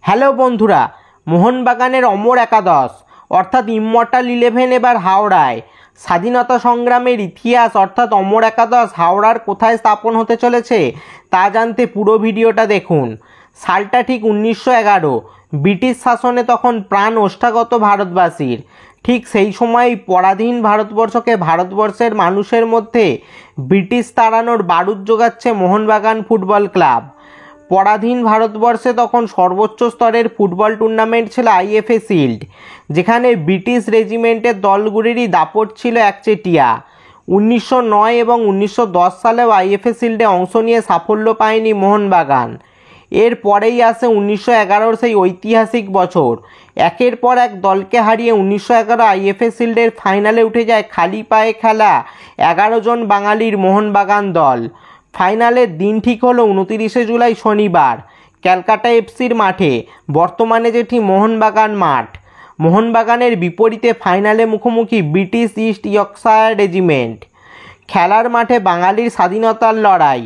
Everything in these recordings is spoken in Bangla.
হ্যালো বন্ধুরা, মোহনবাগানের অমর একাদশ অর্থাৎ ইমমর্টাল 11 এবার হাওড়ায়। স্বাধীনতা সংগ্রামের ইতিহাস অর্থাৎ অমর একাদশ হাওড়ার কোথায় স্থাপন হতে চলেছে তা জানতে পুরো ভিডিওটা দেখুন। সালটা ঠিক 1911। ব্রিটিশ শাসনে তখন প্রাণ ওষ্ঠাগত ভারতবাসীর। ঠিক সেই সময় পরাধীন ভারতবর্ষকে ভারতবর্ষের মানুষের মধ্যে ব্রিটিশ তাড়ানোর বারুদ জোগাচ্ছে মোহনবাগান ফুটবল ক্লাব। পরাধীন ভারতবর্ষে তখন সর্বোচ্চ স্তরের ফুটবল টুর্নামেন্ট ছিল আইএফএ শিল্ড, যেখানে ব্রিটিশ রেজিমেন্টের দলগুলিরই দাপট ছিল একচেটিয়া। 1909 এবং 1910 সালেও আইএফএ শিল্ডে অংশ নিয়ে সাফল্য পায়নি মোহনবাগান। এর পরেই আসে 1911 সেই ঐতিহাসিক বছর। একের পর এক দলকে হারিয়ে 1911 আইএফএ শিল্ডের ফাইনালে উঠে যায় খালি পায়ে খেলা 11 জন বাঙালির মোহনবাগান দল। ফাইনালের দিন ঠিক হলো 29 জুলাই শনিবার ক্যালকাটা এফসির মাঠে, বর্তমানে যেটি মোহনবাগান মাঠ। মোহনবাগানের বিপরীতে ফাইনালে মুখোমুখি ব্রিটিশ ইস্ট ইয়র্কশায়ার রেজিমেন্ট। খেলার মাঠে বাঙালির স্বাধীনতার লড়াই,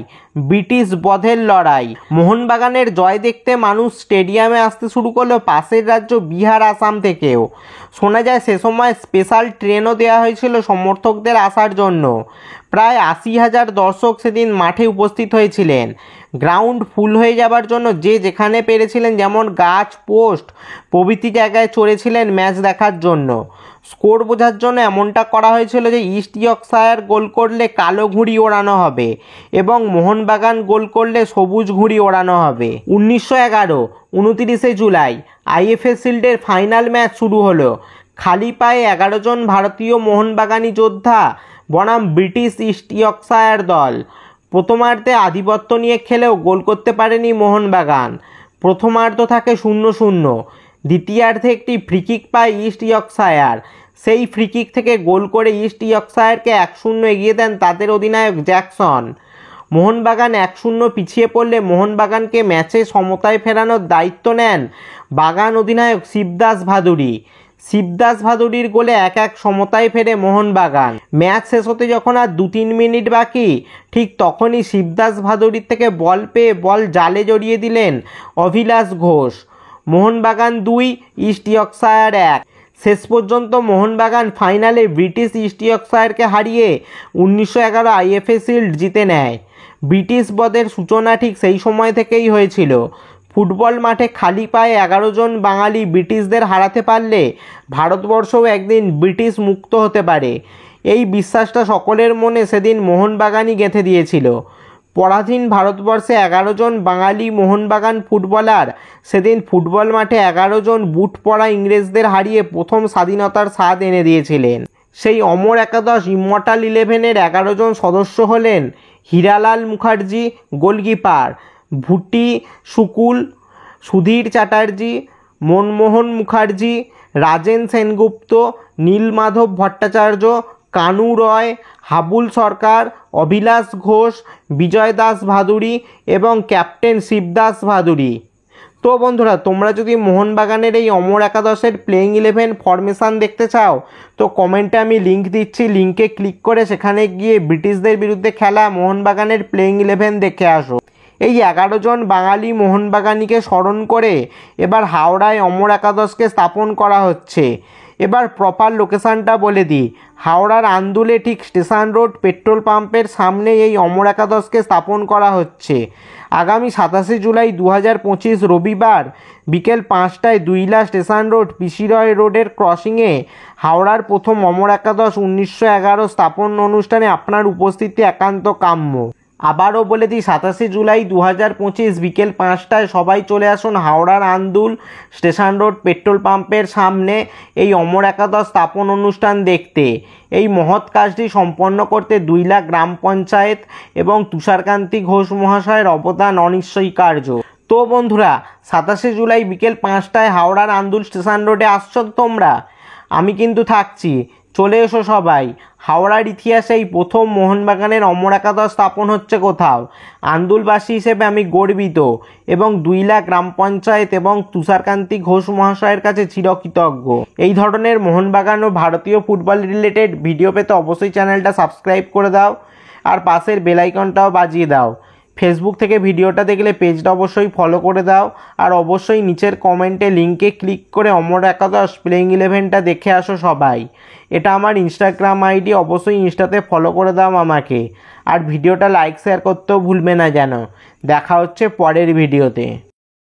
ব্রিটিশ বধের লড়াই। মোহনবাগানের জয় দেখতে মানুষ স্টেডিয়ামে আসতে শুরু করলো পাশের রাজ্য বিহার, আসাম থেকেও। শোনা যায় সে সময় স্পেশাল ট্রেনও দেওয়া হয়েছিল সমর্থকদের আসার জন্য। প্রায় 80,000 দর্শক সেদিন মাঠে উপস্থিত হয়েছিলেন। গ্রাউন্ড ফুল হয়ে যাবার জন্য যে যেখানে পেরেছিলেন, যেমন গাছ, পোস্ট প্রভৃতি জায়গায় চড়েছিলেন ম্যাচ দেখার জন্য। স্কোর বোঝার জন্য এমনটা করা হয়েছিল যে ইস্ট ইয়র্কশায়ার গোল করলে কালো ঘুড়ি ওড়ানো হবে এবং মোহনবাগান গোল করলে সবুজ ঘুড়ি ওড়ানো হবে। 1911 29 জুলাই আইএফএ শিল্ডের ফাইনাল ম্যাচ শুরু হলো। খালি পায়ে 11 জন ভারতীয় মোহনবাগানি যোদ্ধা বনাম ব্রিটিশ ইস্ট ইয়র্কশায়ার দল। প্রথমার্ধে আধিপত্য নিয়ে খেলেও গোল করতে পারেনি মোহনবাগান। প্রথমার্ধ থাকে 0-0। দ্বিতীয়ার্ধে একটি ফ্রিকিক পায় ইস্ট ইয়র্কশায়ার। সেই ফ্রিকিক থেকে গোল করে ইস্ট ইয়র্কশায়ারকে 1-0 এগিয়ে দেন তাদের অধিনায়ক জ্যাকসন। মোহনবাগান 1-0 পিছিয়ে পড়লে মোহনবাগানকে ম্যাচে সমতায় ফেরানোর দায়িত্ব নেন বাগান অধিনায়ক শিবদাস ভাদুড়ী। শিবদাস ভাদুড়ীর গোলে 1-1 সমতায় ফেরে মোহনবাগান। ম্যাচ শেষ হতে যখন আর 2-3 মিনিট বাকি, ঠিক তখনই শিবদাস ভাদুড়ীর থেকে বল পেয়ে বল জালে জড়িয়ে দিলেন অভিলাষ ঘোষ। Mohun Bagan 2 East Yorkshire 1। শেষ পর্যন্ত মোহনবাগান ফাইনালে ব্রিটিশ ইস্ট ইয়র্কশায়ারকে হারিয়ে 1911 আইএফএ শিল্ড জিতে নেয়। ব্রিটিশ বধের সূচনা ঠিক সেই সময় থেকেই হয়েছিল। ফুটবল মাঠে খালি পায়ে 11 জন বাঙালি ব্রিটিশদের হারাতে পারলে ভারতবর্ষও একদিন ব্রিটিশ মুক্ত হতে পারে, এই বিশ্বাসটা সকলের মনে সেদিন মোহনবাগানই গেঁথে দিয়েছিল। পরাধীন ভারতবর্ষে 11 জন বাঙালি মোহনবাগান ফুটবলার সেদিন ফুটবল মাঠে 11 জন বুট পরা ইংরেজদের হারিয়ে প্রথম স্বাধীনতার স্বাদ এনে দিয়েছিলেন। সেই অমর একাদশ ইমমর্টাল 11-এর 11 জন সদস্য হলেন হীরালাল মুখার্জি গোলকিপার, ভুটি শুকুল, সুধীর চ্যাটার্জি, মনমোহন মুখার্জি, রাজেন সেনগুপ্ত, নীলমাধব ভট্টাচার্য, কানু রয়, হাবুল সরকার, অভিলাষ ঘোষ, বিজয় দাস ভাদুড়ী এবং ক্যাপ্টেন শিবদাস ভাদুড়ী। তো বন্ধুরা, তোমরা যদি মোহনবাগানের এই অমর একাদশের প্লেইং 11 ফরমেশান দেখতে চাও তো কমেন্টে আমি লিঙ্ক দিচ্ছি, লিঙ্কে ক্লিক করে সেখানে গিয়ে ব্রিটিশদের বিরুদ্ধে খেলা মোহনবাগানের প্লেইং 11 দেখে আসো। এই 11 জন বাঙালি মোহনবাগানিকে স্মরণ করে এবার হাওড়ায় অমর একাদশকে স্থাপন করা হচ্ছে। এবার প্রপার লোকেশানটা বলে দিই। হাওড়ার আন্দুলে ঠিক স্টেশন রোড পেট্রোল পাম্পের সামনে এই অমর একাদশকে স্থাপন করা হচ্ছে। আগামী 27 জুলাই 2025 রবিবার বিকেল 5টায় দুইলা স্টেশন রোড পিসি রয় রোডের ক্রসিংয়ে হাওড়ার প্রথম অমর একাদশ 1911 স্থাপন অনুষ্ঠানে আপনার উপস্থিতি একান্ত কাম্য। আবারও বলে দিই, 27 জুলাই 2025 বিকেল 5টায় সবাই চলে আসুন হাওড়ার আন্দুল স্টেশন রোড পেট্রোল পাম্পের সামনে এই অমর একাদশ স্থাপন অনুষ্ঠান দেখতে। এই মহৎ কাজটি সম্পন্ন করতে দুইলা গ্রাম পঞ্চায়েত এবং তুষারকান্তি ঘোষ মহাশয়ের অবদান অনস্বীকার্য। তো বন্ধুরা, 27 জুলাই বিকেল 5টায় হাওড়ার আন্দুল স্টেশন রোডে আসছো তোমরা? আমি কিন্তু থাকছি, চলে এসো সবাই। হাওড়ার ইতিহাসে এই প্রথম মোহনবাগানের অমর একাদশ স্থাপন হচ্ছে কোথাও। আন্দুলবাসী হিসেবে আমি গর্বিত এবং দুইলা গ্রাম পঞ্চায়েত এবং তুষারকান্তি ঘোষ মহাশয়ের কাছে চিরকৃতজ্ঞ। এই ধরনের মোহনবাগান ও ভারতীয় ফুটবল রিলেটেড ভিডিও পেতে অবশ্যই চ্যানেলটা সাবস্ক্রাইব করে দাও আর পাশের বেল আইকনটাও বাজিয়ে দাও। ফেসবুক থেকে ভিডিওটা দেখলে পেজটা অবশ্যই ফলো করে দাও, আর অবশ্যই নিচের কমেন্টে লিঙ্কে ক্লিক করে অমর একাদশ প্লেইং 11টা দেখে আসো সবাই। এটা আমার ইনস্টাগ্রাম আইডি, অবশ্যই ইনস্টাতে ফলো করে দাও আমাকে, আর ভিডিওটা লাইক শেয়ার করতেও ভুলবে না যেন। দেখা হচ্ছে পরের ভিডিওতে।